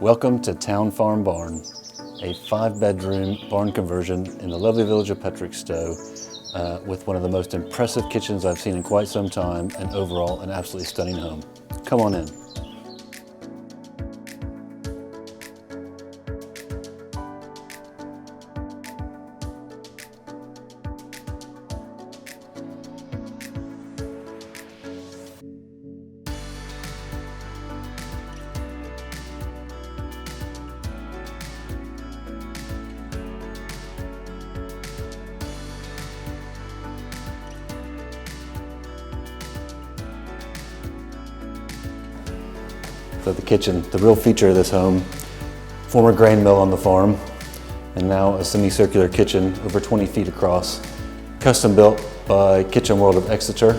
Welcome to Town Farm Barn, a 5-bedroom barn conversion in the lovely village of Pettrickstowe with one of the most impressive kitchens I've seen in quite some time, and overall an absolutely stunning home. Come on in. So the kitchen, the real feature of this home, former grain mill on the farm, and now a semicircular kitchen over 20 feet across, custom built by Kitchen World of Exeter,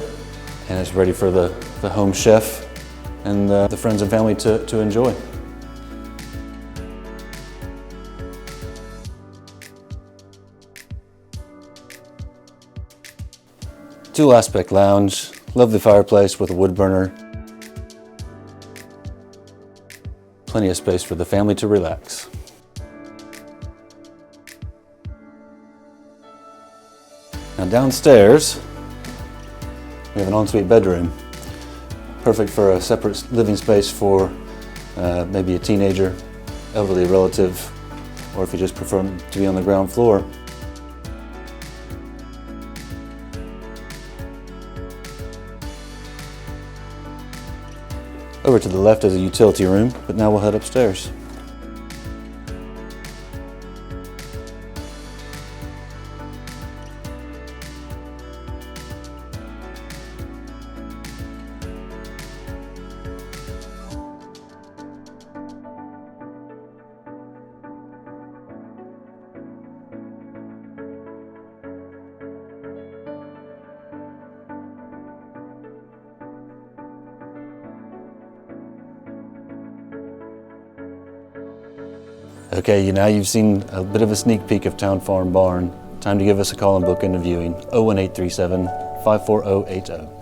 and it's ready for the home chef and the friends and family to enjoy. Dual aspect lounge, lovely fireplace with a wood burner. Plenty of space for the family to relax. Now downstairs, we have an ensuite bedroom. Perfect for a separate living space for maybe a teenager, elderly relative, or if you just prefer to be on the ground floor. Over to the left is a utility room, but now we'll head upstairs. Okay, now you've seen a bit of a sneak peek of Town Farm Barn. Time to give us a call and book in a viewing. 01837 54080.